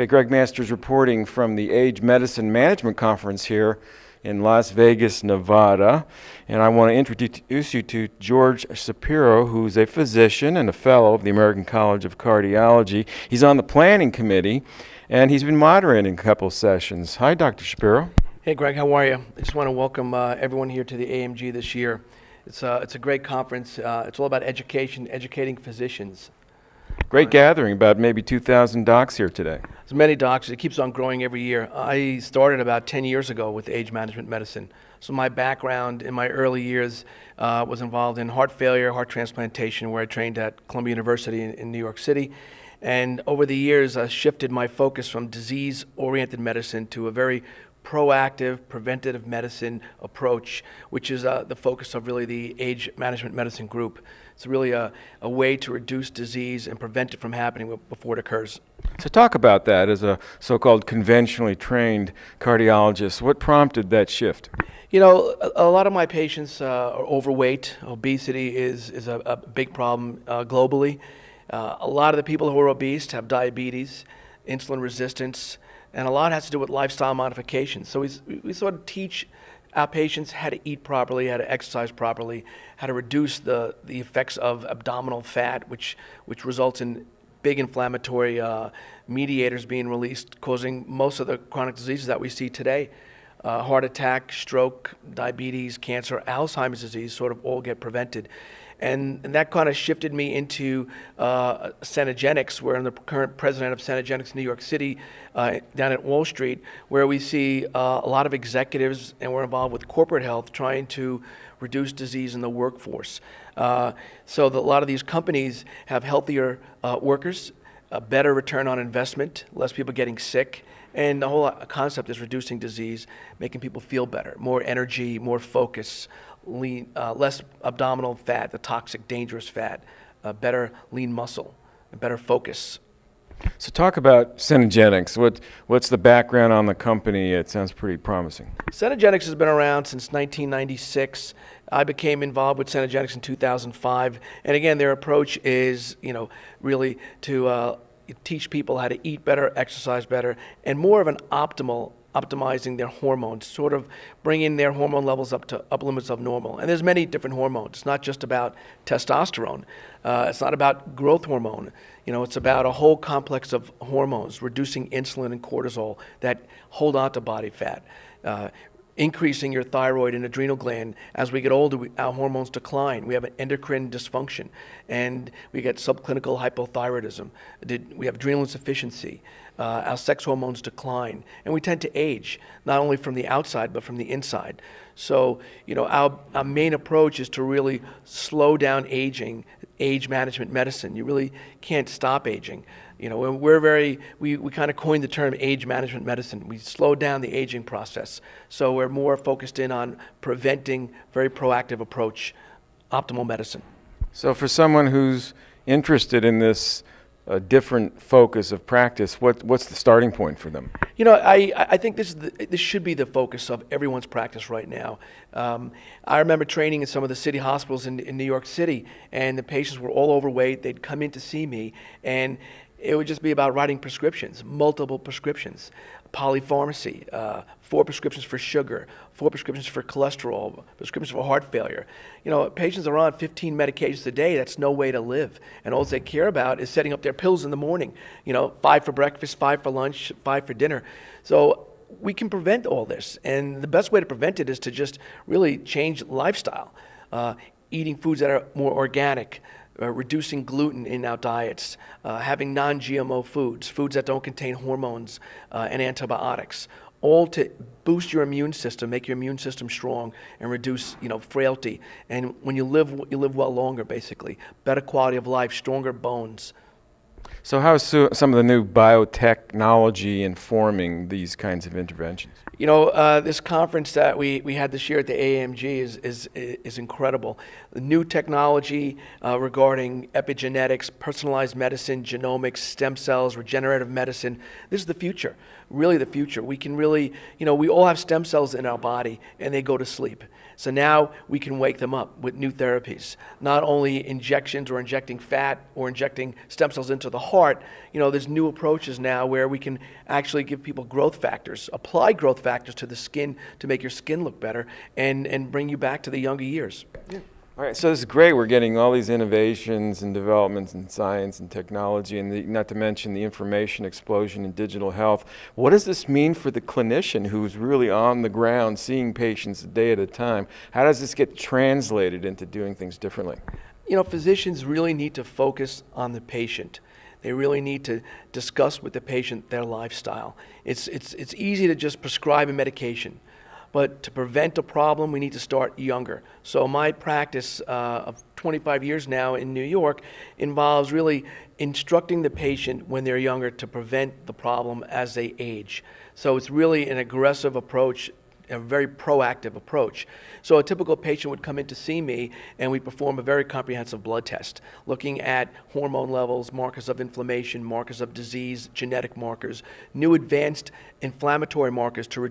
Okay, Greg Masters reporting from the Age Medicine Management Conference here in Las Vegas, Nevada. And I want to introduce you to George Shapiro, who's a physician and a fellow of the American College of Cardiology. He's on the planning committee, and he's been moderating a couple sessions. Hi, Dr. Shapiro. Hey, Greg, how are you? I just want to welcome everyone here to the AMG this year. It's a great conference. It's all about education, educating physicians. Great gathering, about maybe 2,000 docs here today. There's many docs. It keeps on growing every year. I started about 10 years ago with age management medicine. So my background in my early years was involved in heart failure, heart transplantation, where I trained at Columbia University in New York City. And over the years, I shifted my focus from disease-oriented medicine to a very proactive, preventative medicine approach, which is the focus of really the age management medicine group. It's really a way to reduce disease and prevent it from happening before it occurs. So talk about that as a so-called conventionally trained cardiologist. What prompted that shift? You know, a lot of my patients are overweight. Obesity is a big problem globally. A lot of the people who are obese have diabetes, insulin resistance, and a lot has to do with lifestyle modifications. So we sort of teach our patients how to eat properly, how to exercise properly, how to reduce the effects of abdominal fat, which results in big inflammatory mediators being released, causing most of the chronic diseases that we see today. Heart attack, stroke, diabetes, cancer, Alzheimer's disease sort of all get prevented. And that kind of shifted me into Cenegenics, where I'm the current president of Cenegenics New York City, down at Wall Street, where we see a lot of executives, and we're involved with corporate health, trying to reduce disease in the workforce. So that a lot of these companies have healthier workers, a better return on investment, less people getting sick. And the whole concept is reducing disease, making people feel better, more energy, more focus, lean, less abdominal fat, the toxic, dangerous fat, better lean muscle, and better focus. So talk about Cenegenics. What's the background on the company? It sounds pretty promising. Cenegenics has been around since 1996. I became involved with Cenegenics in 2005. And again, their approach is, really to teach people how to eat better, exercise better, and more of an optimizing their hormones, sort of bringing their hormone levels up to upper limits of normal. And there's many different hormones. It's not just about testosterone. It's not about growth hormone. It's about a whole complex of hormones, reducing insulin and cortisol that hold on to body fat, increasing your thyroid and adrenal gland. As we get older, our hormones decline. We have an endocrine dysfunction, and we get subclinical hypothyroidism. We have adrenal insufficiency. Our sex hormones decline, and we tend to age, not only from the outside, but from the inside. So, our main approach is to really slow down aging, age management medicine. You really can't stop aging. We kind of coined the term age management medicine. We slow down the aging process. So we're more focused in on preventing, very proactive approach, optimal medicine. So for someone who's interested in this different focus of practice, what's the starting point for them? I think this should be the focus of everyone's practice right now. I remember training in some of the city hospitals in New York City, and the patients were all overweight. They'd come in to see me, and it would just be about writing prescriptions, multiple prescriptions, polypharmacy, 4 prescriptions for sugar, 4 prescriptions for cholesterol, prescriptions for heart failure. Patients are on 15 medications a day. That's no way to live. And all they care about is setting up their pills in the morning. 5 for breakfast, 5 for lunch, 5 for dinner. So we can prevent all this. And the best way to prevent it is to just really change lifestyle, eating foods that are more organic, reducing gluten in our diets, having non-GMO foods that don't contain hormones and antibiotics, all to boost your immune system, make your immune system strong, and reduce, frailty. And when you live well longer, basically. Better quality of life, stronger bones. So how is some of the new biotechnology informing these kinds of interventions? This conference that we had this year at the AMG is incredible. The new technology regarding epigenetics, personalized medicine, genomics, stem cells, regenerative medicine. This is the future, really the future. We can really, we all have stem cells in our body, and they go to sleep. So now we can wake them up with new therapies, not only injections or injecting fat or injecting stem cells into the heart. There's new approaches now where we can actually give people growth factors, apply growth factors to the skin to make your skin look better and bring you back to the younger years. Yeah. All right, so this is great. We're getting all these innovations and developments in science and technology, and not to mention the information explosion in digital health. What does this mean for the clinician who's really on the ground seeing patients a day at a time? How does this get translated into doing things differently? Physicians really need to focus on the patient. They really need to discuss with the patient their lifestyle. It's easy to just prescribe a medication. But to prevent a problem, we need to start younger. So my practice of 25 years now in New York involves really instructing the patient when they're younger to prevent the problem as they age. So it's really an aggressive approach, a very proactive approach. So a typical patient would come in to see me and we perform a very comprehensive blood test, looking at hormone levels, markers of inflammation, markers of disease, genetic markers, new advanced inflammatory markers to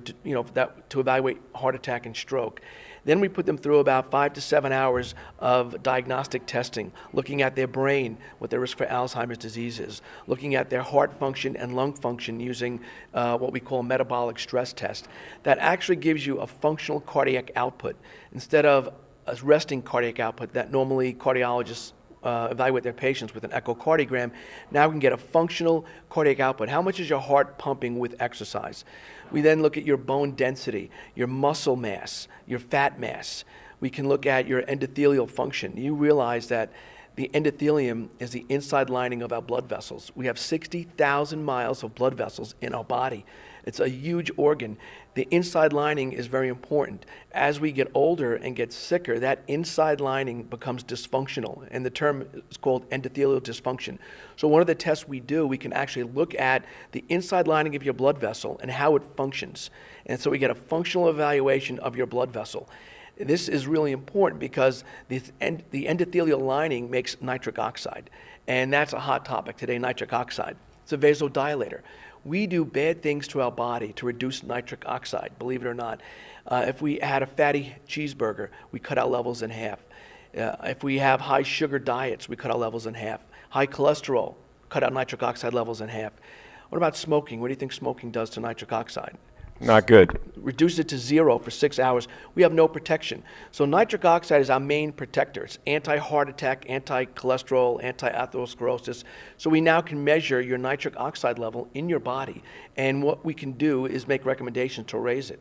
evaluate heart attack and stroke. Then we put them through about 5 to 7 hours of diagnostic testing, looking at their brain, what their risk for Alzheimer's disease is, looking at their heart function and lung function using what we call a metabolic stress test. That actually gives you a functional cardiac output instead of a resting cardiac output that normally cardiologists evaluate their patients with an echocardiogram. Now we can get a functional cardiac output. How much is your heart pumping with exercise? We then look at your bone density, your muscle mass, your fat mass. We can look at your endothelial function. You realize that the endothelium is the inside lining of our blood vessels. We have 60,000 miles of blood vessels in our body. It's a huge organ. The inside lining is very important. As we get older and get sicker, that inside lining becomes dysfunctional, and the term is called endothelial dysfunction. So one of the tests we do, we can actually look at the inside lining of your blood vessel and how it functions. And so we get a functional evaluation of your blood vessel. This is really important because the endothelial lining makes nitric oxide, and that's a hot topic today, nitric oxide. It's a vasodilator. We do bad things to our body to reduce nitric oxide, believe it or not. If we had a fatty cheeseburger, we cut our levels in half. If we have high sugar diets, we cut our levels in half. High cholesterol, cut our nitric oxide levels in half. What about smoking? What do you think smoking does to nitric oxide? Not good. Reduce it to 0 for 6 hours. We have no protection. So nitric oxide is our main protector. It's anti-heart attack, anti-cholesterol, anti-atherosclerosis. So we now can measure your nitric oxide level in your body. And what we can do is make recommendations to raise it.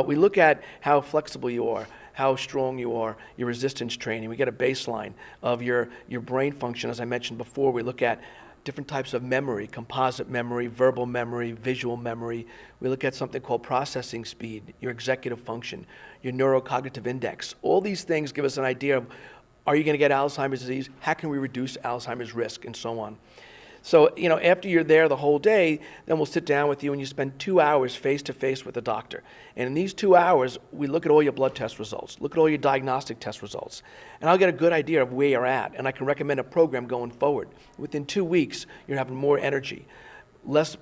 We look at how flexible you are, how strong you are, your resistance training. We get a baseline of your brain function. As I mentioned before, we look at different types of memory, composite memory, verbal memory, visual memory. We look at something called processing speed, your executive function, your neurocognitive index. All these things give us an idea of, are you going to get Alzheimer's disease? How can we reduce Alzheimer's risk, and so on. So, after you're there the whole day, then we'll sit down with you and you spend 2 hours face-to-face with the doctor. And in these 2 hours, we look at all your blood test results, look at all your diagnostic test results, and I'll get a good idea of where you're at, and I can recommend a program going forward. Within 2 weeks, you're having more energy, less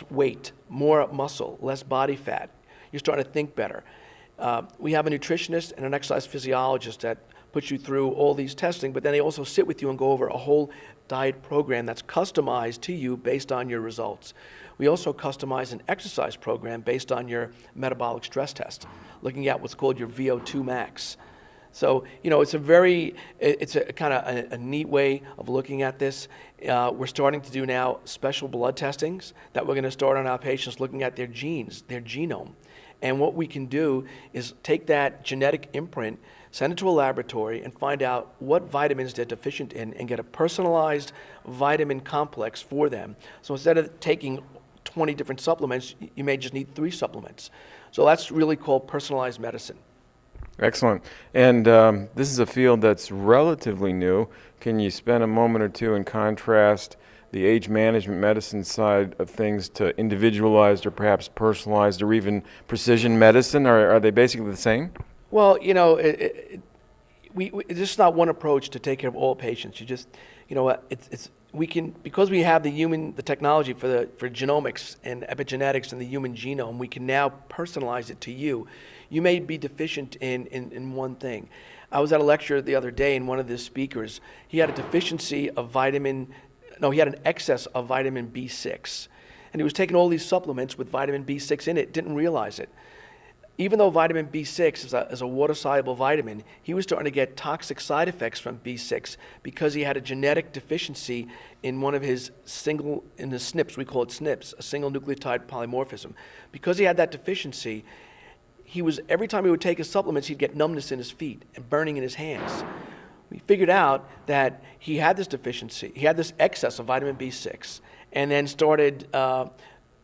weight, more muscle, less body fat. You're starting to think better. We have a nutritionist and an exercise physiologist that puts you through all these testing, but then they also sit with you and go over a whole diet program that's customized to you based on your results. We also customize an exercise program based on your metabolic stress test, looking at what's called your VO2 max. So, it's a kind of a neat way of looking at this. We're starting to do now special blood testings that we're going to start on our patients, looking at their genes, their genome. And what we can do is take that genetic imprint, send it to a laboratory, and find out what vitamins they're deficient in and get a personalized vitamin complex for them. So instead of taking 20 different supplements, you may just need 3 supplements. So that's really called personalized medicine. Excellent. And this is a field that's relatively new. Can you spend a moment or two and contrast the age management medicine side of things to individualized or perhaps personalized or even precision medicine? Are they basically the same? Well, there's just not one approach to take care of all patients. You just, it's we can, because we have the technology for genomics and epigenetics and the human genome, we can now personalize it to you. You may be deficient in one thing. I was at a lecture the other day, and one of the speakers, he had a deficiency of he had an excess of vitamin B6. And he was taking all these supplements with vitamin B6 in it, didn't realize it. Even though vitamin B6 is a water-soluble vitamin, he was starting to get toxic side effects from B6 because he had a genetic deficiency in one of his in the SNPs, we call it SNPs, a single nucleotide polymorphism. Because he had that deficiency, every time he would take his supplements, he'd get numbness in his feet and burning in his hands. We figured out that he had this deficiency, he had this excess of vitamin B6, and then started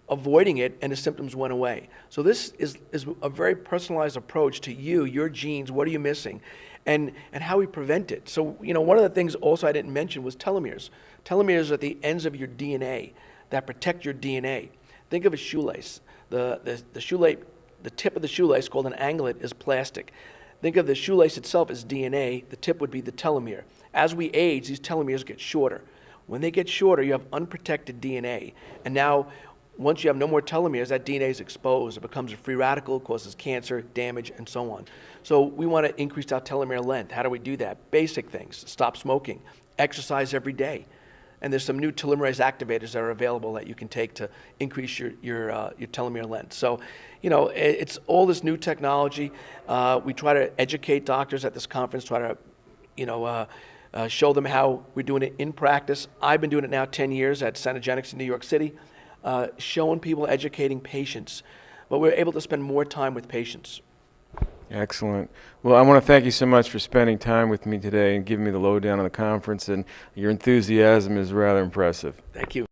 avoiding it, and the symptoms went away. So this is a very personalized approach to your genes, what are you missing, and how we prevent it. So, one of the things also I didn't mention was telomeres. Telomeres are at the ends of your DNA that protect your DNA. Think of a shoelace. The shoelace, the tip of the shoelace, called an anglet, is plastic. Think of the shoelace itself as DNA. The tip would be the telomere. As we age, these telomeres get shorter. When they get shorter, you have unprotected DNA. And now, once you have no more telomeres, that DNA is exposed. It becomes a free radical, causes cancer, damage, and so on. So we want to increase our telomere length. How do we do that? Basic things. Stop smoking. Exercise every day. And there's some new telomerase activators that are available that you can take to increase your telomere length. So, it's all this new technology. We try to educate doctors at this conference, try to, show them how we're doing it in practice. I've been doing it now 10 years at Centogenics in New York City, showing people, educating patients. But we're able to spend more time with patients. Excellent. Well, I want to thank you so much for spending time with me today and giving me the lowdown on the conference, and your enthusiasm is rather impressive. Thank you.